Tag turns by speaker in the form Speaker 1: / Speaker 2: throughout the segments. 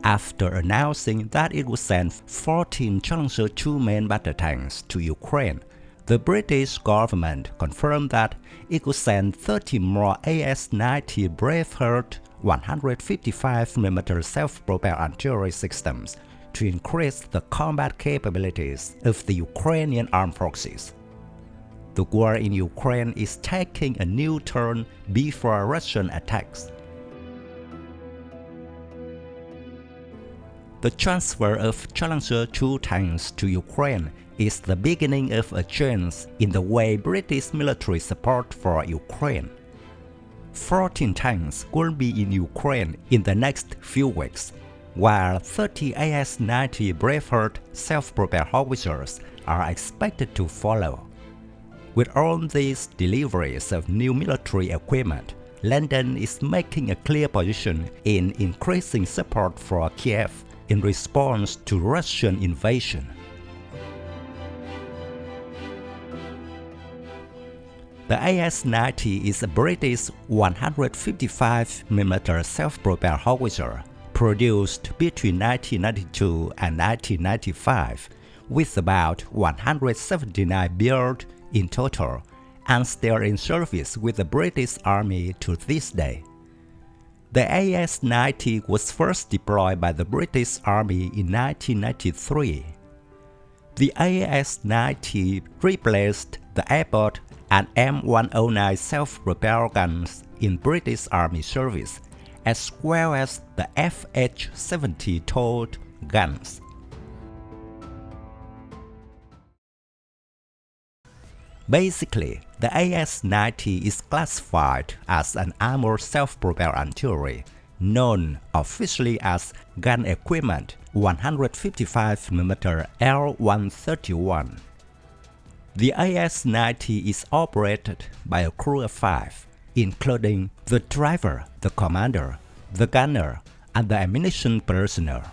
Speaker 1: after announcing that it would send 14 Challenger 2 main battle tanks to Ukraine. The British government confirmed that it would send 30 more AS90 Braveheart 155mm self-propelled artillery systems to increase the combat capabilities of the Ukrainian armed forces. The war in Ukraine is taking a new turn before Russian attacks. The transfer of Challenger 2 tanks to Ukraine is the beginning of a change in the way British military support for Ukraine. 14 tanks will be in Ukraine in the next few weeks, while 30 AS90 Braveheart self-propelled howitzers are expected to follow. With all these deliveries of new military equipment, London is making a clear position in increasing support for Kiev in response to Russian invasion. The AS90 is a British 155mm self-propelled howitzer produced between 1992 and 1995, with about 179 built in total, and still in service with the British Army to this day. The AS90 was first deployed by the British Army in 1993. The AS90 replaced the Abbot and M109 self-propelled guns in British Army service, as well as the AS90 towed guns. Basically, the AS90 is classified as an armored self-propelled artillery, known officially as Gun Equipment 155mm L131. The AS90 is operated by a crew of 5, including the driver, the commander, the gunner, and the ammunition personnel.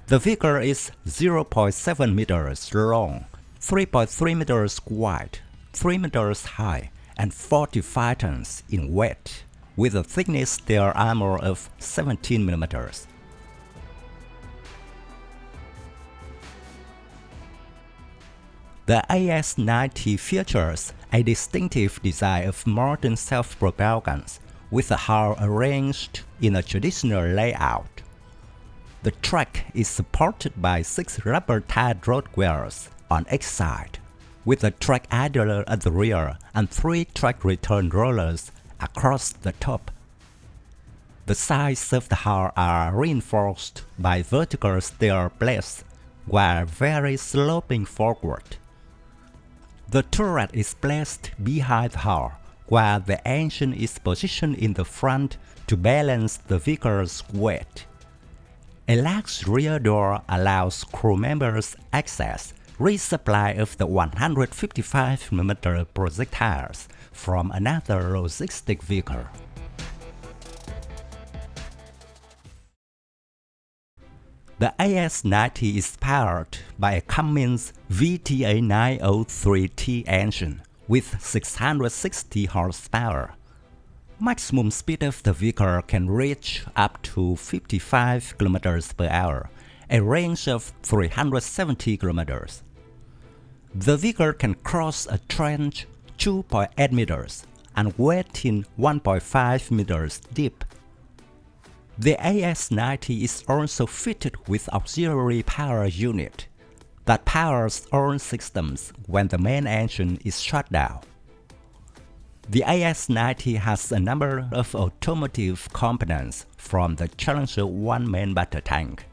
Speaker 1: The vehicle is 0.7 meters long, 3.3 meters wide, 3 meters high, and 45 tons in weight, with a thickness steel armor of 17 millimeters. The AS90 features a distinctive design of modern self-propelled guns, with the hull arranged in a traditional layout. The track is supported by 6 rubber-tied road wheels on each side, with a track idler at the rear and 3 track return rollers across the top. The sides of the hull are reinforced by vertical steel plates, while very sloping forward. The turret is placed behind the hull, while the engine is positioned in the front to balance the vehicle's weight. A large rear door allows crew members access resupply of the 155mm projectiles from another logistic vehicle. The AS90 is powered by a Cummins VTA903T engine with 660 horsepower. Maximum speed of the vehicle can reach up to 55 km per hour, a range of 370 km. The vehicle can cross a trench 2.8 meters and wade in 1.5 meters deep. The AS90 is also fitted with auxiliary power unit that powers all systems when the main engine is shut down. The AS90 has a number of automotive components from the Challenger 1 main battle tank.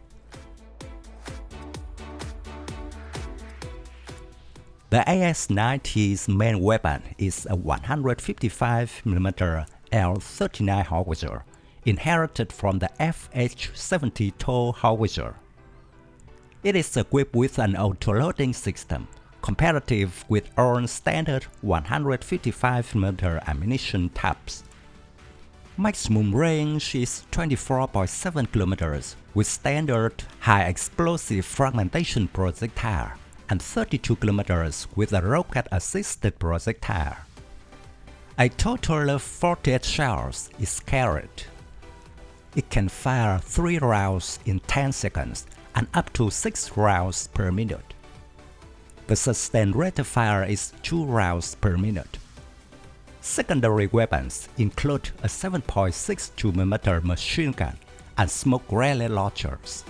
Speaker 1: The AS90's main weapon is a 155mm L39 howitzer, inherited from the AS90 tow howitzer. It is equipped with an autoloading system, comparative with all standard 155mm ammunition types. Maximum range is 24.7 km with standard high-explosive fragmentation projectile and 32 km with a rocket-assisted projectile. A total of 48 shells is carried. It can fire 3 rounds in 10 seconds and up to 6 rounds per minute. The sustained rate of fire is 2 rounds per minute. Secondary weapons include a 7.62mm machine gun and smoke grenade launchers.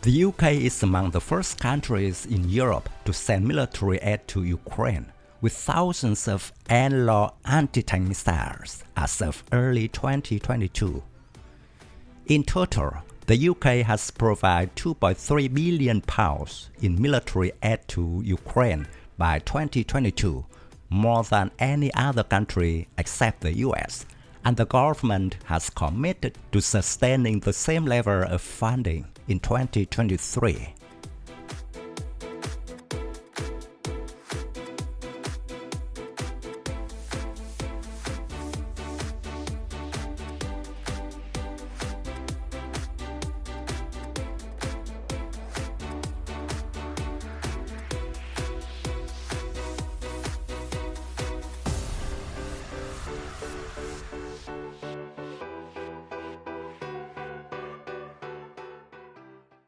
Speaker 1: The UK is among the first countries in Europe to send military aid to Ukraine, with thousands of analog anti-tank missiles as of early 2022. In total, the UK has provided £2.3 billion in military aid to Ukraine by 2022, more than any other country except the US, and the government has committed to sustaining the same level of funding in 2023.